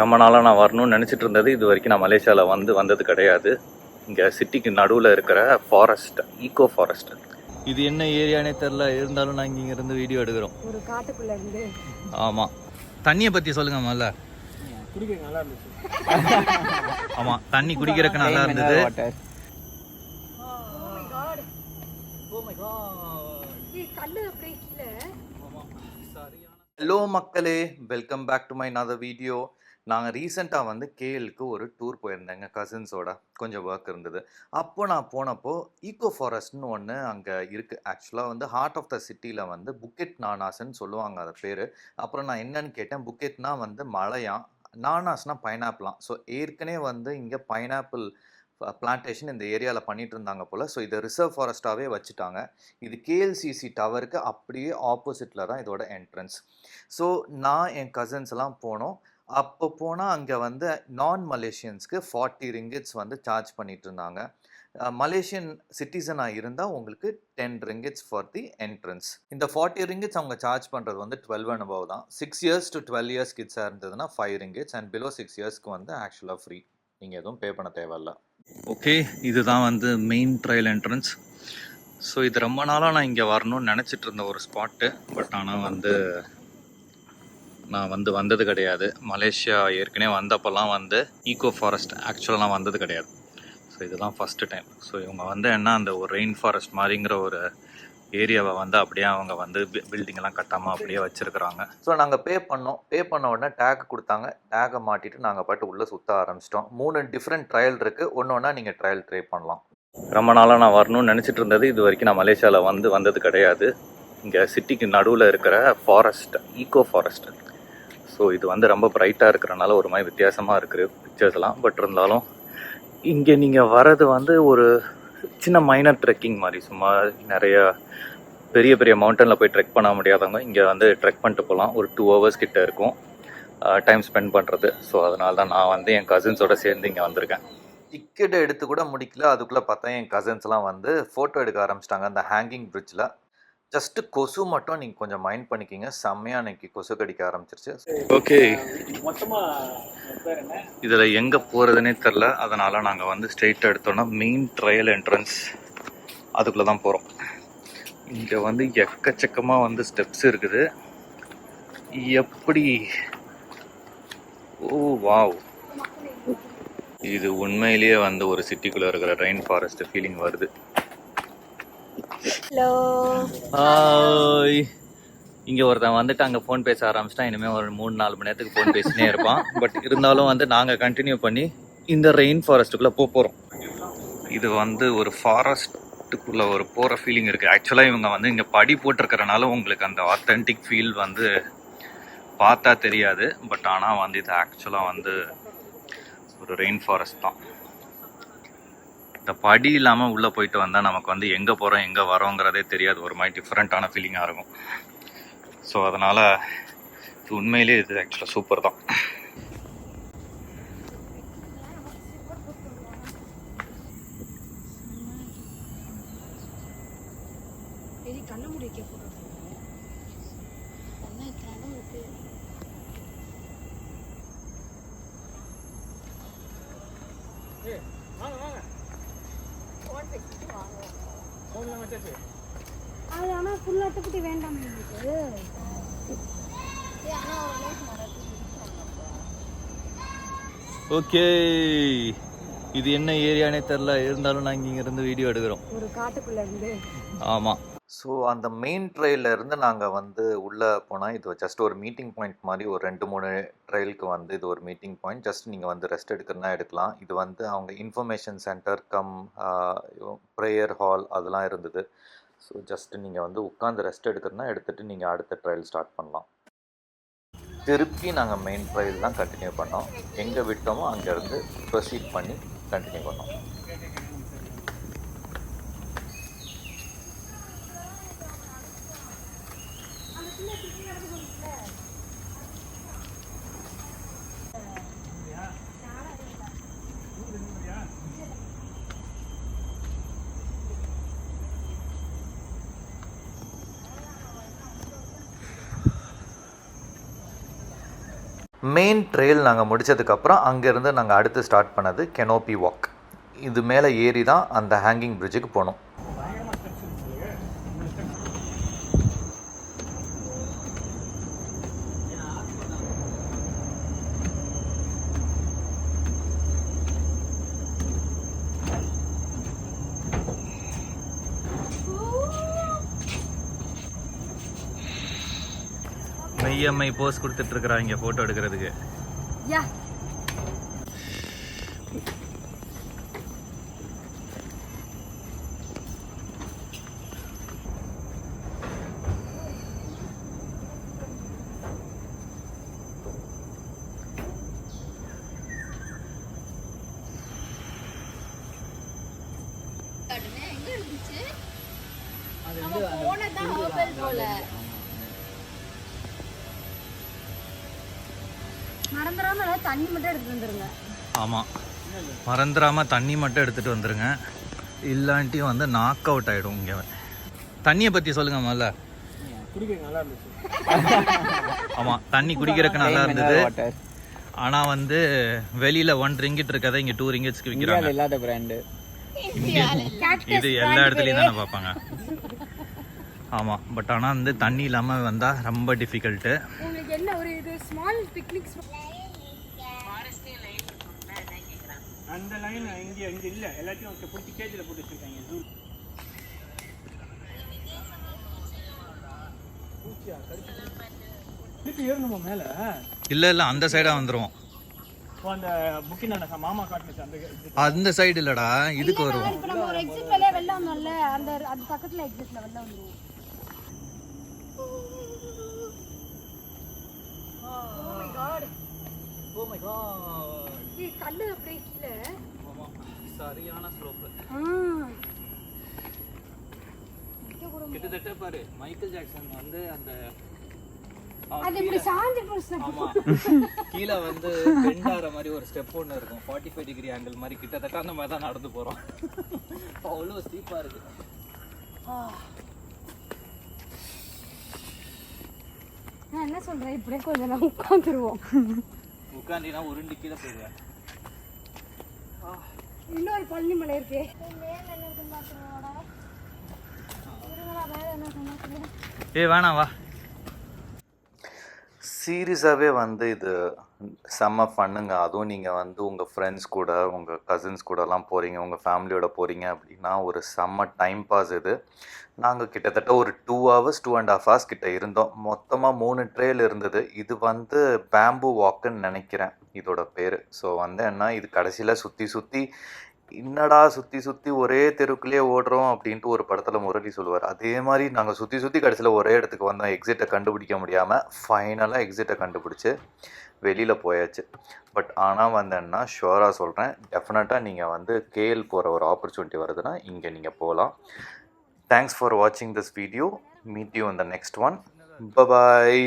ரொம்ப நாளாக நான் வரணும்னு நினச்சிட்டு இருந்தது. இது வரைக்கும் நான் மலேசியாவில் வந்தது கிடையாது. இங்கே சிட்டிக்கு நடுவில் இருக்கிற ஃபாரஸ்ட், ஈகோ ஃபாரஸ்ட். இது என்ன ஏரியானே தெரில, இருந்தாலும் நாங்கள் இங்கே இருந்து வீடியோ எடுக்கிறோம். ஒரு காட்டுக்குள்ள இருந்து. ஆமாம், தண்ணியை பற்றி சொல்லுங்க முதல்ல. குடிக்க நல்லா இருந்துச்சு. ஆமாம், தண்ணி குடிக்கிறதுக்கு நல்லா இருந்தது. ஹலோ மக்களே, welcome back to my another video. நாங்கள் ரீசெண்டாக கேஎலுக்கு ஒரு டூர் போயிருந்தேங்க கசின்ஸோட. கொஞ்சம் ஒர்க் இருந்தது. அப்போ நான் போனப்போ ஈகோ ஃபாரஸ்ட்னு ஒன்று அங்கே இருக்குது. ஆக்சுவலாக ஹார்ட் ஆஃப் த சிட்டியில் புக்கெட் நானாஸ்ன்னு சொல்லுவாங்க அது பேர். அப்புறம் நான் என்னன்னு கேட்டேன். புக்கெட்னா மலையாம், நானாஸ்னா பைனாப்பிளாம். ஸோ ஏற்கனவே இங்கே பைனாப்பிள் பிளான்டேஷன் இந்த ஏரியாவில் பண்ணிட்டு இருந்தாங்க போல். ஸோ இதை ரிசர்வ் ஃபாரஸ்ட்டாகவே வச்சுட்டாங்க. இது கேஎல்சிசி டவருக்கு அப்படியே ஆப்போசிட்டில் தான் இதோட என்ட்ரன்ஸ். ஸோ நான் என் கசின்ஸ் எல்லாம் போனோம். அப்போ போனால் அங்கே நான் மலேசியன்ஸ்க்கு 40 ரிங்கிட்ஸ் சார்ஜ் பண்ணிட்டு இருந்தாங்க. மலேசியன் சிட்டிசனாக இருந்தால் உங்களுக்கு 10 ரிங்கிட்ஸ் ஃபார் தி என்ட்ரன்ஸ். இந்த 40 ரிங்கிட்ஸ் அவங்க சார்ஜ் பண்ணுறது 12 and above தான். 6 years to 12 years கிட்ஸாக இருந்ததுன்னா 5 ரிங்கிட்ஸ் அண்ட் பிலோ 6 yearsக்கு ஆக்சுவலாக ஃப்ரீ. நீங்கள் எதுவும் பே பண்ண தேவையில்ல. ஓகே, இதுதான் மெயின் ட்ரையல் என்ட்ரன்ஸ். ஸோ இது ரொம்ப நாளாக நான் இங்கே வரணும்னு நினச்சிட்டு இருந்த ஒரு ஸ்பாட்டு. பட் ஆனால் நான் வந்தது கிடையாது. மலேசியா ஏற்கனவே வந்தப்போல்லாம் ஈகோ ஃபாரஸ்ட் ஆக்சுவலாக நான் வந்தது கிடையாது. ஸோ இதுதான் ஃபஸ்ட்டு டைம். ஸோ இவங்க என்ன அந்த ஒரு ரெயின் ஃபாரஸ்ட் மாதிரிங்கிற ஒரு ஏரியாவை அப்படியே அவங்க பில்டிங்கெல்லாம் கட்டாமல் அப்படியே வச்சுருக்குறாங்க. ஸோ நாங்கள் பே பண்ண உடனே டேக் கொடுத்தாங்க. டேக்கை மாட்டிட்டு நாங்கள் பாட்டு உள்ளே சுற்ற ஆரம்பிச்சிட்டோம். 3 டிஃப்ரெண்ட் ட்ரையல் இருக்குது. ஒன்று நீங்கள் ட்ரையல் ட்ரை பண்ணலாம். ரொம்ப நாளாக நான் வரணும்னு நினச்சிட்டு இருந்தது. இது வரைக்கும் நான் மலேசியாவில் வந்தது கிடையாது. இங்கே சிட்டிக்கு நடுவில் இருக்கிற ஃபாரஸ்ட், ஈகோ ஃபாரஸ்ட். ஸோ இது ரொம்ப பிரைட்டாக இருக்கிறனால ஒரு மாதிரி வித்தியாசமாக இருக்குது பிக்சர்ஸ்லாம். பட் இருந்தாலும் இங்கே நீங்கள் வர்றது ஒரு சின்ன மைனர் ட்ரெக்கிங் மாதிரி. சும்மா நிறைய பெரிய பெரிய மவுண்டனில் போய் ட்ரெக் பண்ண முடியாதவங்க இங்கே ட்ரெக் பண்ணிட்டு போகலாம். ஒரு 2 hours கிட்ட இருக்கும் டைம் ஸ்பெண்ட் பண்ணுறது. ஸோ அதனால தான் நான் என் கசின்ஸோடு சேர்ந்து இங்கே வந்திருக்கேன். டிக்கெட்டை எடுத்து கூட முடிக்கல, அதுக்குள்ளே பார்த்தா என் கசின்ஸ்லாம் ஃபோட்டோ எடுக்க ஆரம்பிச்சிட்டாங்க அந்த ஹேங்கிங் பிரிட்ஜில். ஜஸ்ட்டு கொசு மட்டும் நீங்கள் கொஞ்சம் மைண்ட் பண்ணிக்கிங்க. செம்மையாக அன்றைக்கி கொசு கடிக்க ஆரம்பிச்சிருச்சு. ஓகே, இதில் எங்கே போகிறதுனே தெரில. அதனால் நாங்கள் ஸ்ட்ரெயிட்டாக எடுத்தோன்னா மெயின் ட்ரையல் என்ட்ரன்ஸ் அதுக்குள்ளே தான் போகிறோம். இங்கே எக்கச்சக்கமாக ஸ்டெப்ஸ் இருக்குது. எப்படி, ஓ வாவ், இது உண்மையிலேயே ஒரு சிட்டிக்குள்ளே இருக்கிற ரெயின் ஃபாரஸ்ட் ஃபீலிங் வருது. Hello, hi. இங்கே ஒருத்தன் அங்கே ஃபோன் பேச ஆரம்பிச்சிட்டான். இனிமேல் ஒரு 3-4 மணி நேரத்துக்கு ஃபோன் பேசினே இருப்பான். பட் இருந்தாலும் நாங்கள் கண்டினியூ பண்ணி இந்த ரெயின் ஃபாரஸ்ட்டுக்குள்ளே போகிறோம். இது ஒரு ஃபாரஸ்ட்டுக்குள்ளே போகிற ஃபீலிங் இருக்குது. ஆக்சுவலாக இவங்க இங்கே படி போட்டிருக்கிறனால உங்களுக்கு அந்த ஆத்தென்டிக் ஃபீல் பார்த்தா தெரியாது. பட் ஆனால் இது ஆக்சுவலாக ஒரு ரெயின் ஃபாரஸ்ட் தான். இந்த படி இல்லாமல் உள்ளே போயிட்டு வந்தால் நமக்கு எங்கே போகிறோம் எங்கே வரோங்கிறதே தெரியாது. ஒரு மாதிரி டிஃப்ரெண்ட்டான ஃபீலிங்காக இருக்கும். ஸோ அதனால் இது உண்மையிலேயே இது ஆக்சுவலாக சூப்பர் தான். அது ஆனால் ஃபுல்லாக வேண்டாம். ஓகே, இது என்ன ஏரியானே தெரில, இருந்தாலும் நாங்கள் இங்கே இருந்து வீடியோ எடுக்கிறோம். ஒரு காட்டுக்குள்ள இருந்து. ஆமாம். ஸோ அந்த மெயின் ட்ரெயிலில் இருந்து நாங்கள் உள்ளே போனால் இது ஜஸ்ட் ஒரு மீட்டிங் பாயிண்ட் மாதிரி. ஒரு 2-3 ட்ரெயிலுக்கு இது ஒரு மீட்டிங் பாயிண்ட். ஜஸ்ட் நீங்கள் ரெஸ்ட் எடுக்கிறதுனா எடுக்கலாம். இது அவங்க information centre come prayer hall அதெல்லாம் இருந்தது. ஸோ ஜஸ்ட் நீங்கள் உட்காந்து ரெஸ்ட் எடுக்கிறதுனா எடுத்துகிட்டு நீங்கள் அடுத்த ட்ரையல் ஸ்டார்ட் பண்ணலாம். திருப்பி நாங்கள் மெயின் ட்ரையல் தான் கண்டினியூ பண்ணோம். எங்கே விட்டோமோ அங்கேருந்து ப்ரொசீட் பண்ணி கண்டினியூ பண்ணோம். மெயின் ட்ரெயில் நாங்கள் முடித்ததுக்கப்புறம் அங்கேருந்து நாங்கள் அடுத்து ஸ்டார்ட் பண்ணது கெனோப்பி வாக். இது மேலே ஏறி தான் அந்த ஹேங்கிங் பிரிட்ஜுக்கு போனோம். மெய்யம்மை போஸ் கொடுத்துட்டு இருக்கிறாங்க ஃபோட்டோ எடுக்கிறதுக்கு. யா மறந்துடாம தண்ணி மட்டும் எடுத்துட்டு வந்துருங்க. ஆமாம், மறந்துடாமல் தண்ணி மட்டும் எடுத்துகிட்டு வந்துடுங்க, இல்லாட்டி வந்து நாக் அவுட் ஆகிடும். இங்கே தண்ணியை பற்றி சொல்லுங்கள் முதல்ல. குடிக்க நல்லா இருந்துச்சு. ஆமாம், தண்ணி குடிக்கிறதுக்கு நல்லா இருந்தது. ஆனால் வந்து வெளியில் 1 ரிங்கிட் இருக்கதை இங்கே 2 ரிங்கிட்ஸ்க்கு விற்கிறாங்க. இல்லாத பிராண்டு இது எல்லா இடத்துலையும் தானே பார்ப்பாங்க. ஆமாம், பட் ஆனால் வந்து தண்ணி இல்லாமல் வந்தால் ரொம்ப டிஃபிகல்ட்டு. உங்களுக்கு என்ன ஒரு இது ஸ்மால் பிக்னிக் அந்த லைன் இங்கே இல்ல, எல்லாத்தையும் புடிச்சு கேஜில் போட்டு வச்சிருக்காங்க. ஏறணுமா மேல? இல்லை இல்லை, அந்த சைடாக வந்துடுவோம். அந்த புக்கிங் மாமா காட்டுச்சு அந்த சைடு இல்லடா, இதுக்கு வருவோம். இப்போ நம்ம ஒரு எக்ஸிட் வழியா வெளில வந்தோம்ல, அந்த அது பக்கத்துல எக்ஸிட்ல வெளில வந்துருவோம். Oh my God, oh my God, ஏய் கல்லு அப்படியே கீழே. ஆமா, சரியான ஸ்லோப். கிட்டத்தட்ட பாரு மைக்கேல் ஜாக்சன் வந்து அந்த அது இப்படி சாஞ்சு போச்சு. ஆமா, கீழே வந்து பெண்ட் ஆகிற மாதிரி ஒரு ஸ்டெப் ஒன்று இருக்கும், 45 டிகிரி ஆங்கிள் மாதிரி. கிட்டத்தட்ட அந்த மாதிரி தான் நடந்து போகிறோம். அவ்வளோ ஸ்டீப்பாக இருக்கு. நான் என்ன சொல்றேன், இப்படியே கொஞ்சம் நேரம் உட்காந்துருவோம். உட்காந்தினா உருண்டு கீழே போயிடுவேன். இன்னொரு பழனிமலை இருக்கு. வேணாம் வா. சீரியஸாகவே வந்து இது செம்ம ஃபன்னுங்க. அதுவும் நீங்கள் வந்து உங்கள் ஃப்ரெண்ட்ஸ் கூட, உங்கள் கசின்ஸ் கூடலாம் போகிறீங்க, உங்கள் ஃபேமிலியோட போகிறீங்க அப்படின்னா ஒரு செம்ம டைம் பாஸ் இது. நாங்கள் கிட்டத்தட்ட ஒரு 2 hours 2.5 hours கிட்ட இருந்தோம். மொத்தமாக 3 ட்ரெயில் இருந்தது. இது வந்து பேம்பு வாக்குன்னு நினைக்கிறேன் இதோட பேர். ஸோ வந்து என்ன, இது கடைசியில் சுற்றி என்னடா சுற்றி ஒரே தெருக்குள்ளேயே ஓடுறோம் அப்படின்ட்டு ஒரு படத்தில் முரளி சொல்லுவார். அதே மாதிரி நாங்கள் சுற்றி கடைசியில் ஒரே இடத்துக்கு வந்தோம். எக்ஸிட்டை கண்டுபிடிக்க முடியாமல் ஃபைனலாக எக்ஸிட்டை கண்டுபிடிச்சி வெளியில் போயாச்சு. பட் ஆனால் வந்தேன்னா ஷுவராக சொல்கிறேன், டெஃபினட்டாக நீங்கள் வந்து கேஎல் போகிற ஒரு ஆப்பர்ச்சுனிட்டி வருதுன்னா இங்கே நீங்கள் போகலாம். தேங்க்ஸ் ஃபார் வாட்சிங் this video. Meet you in the next one. Bye bye.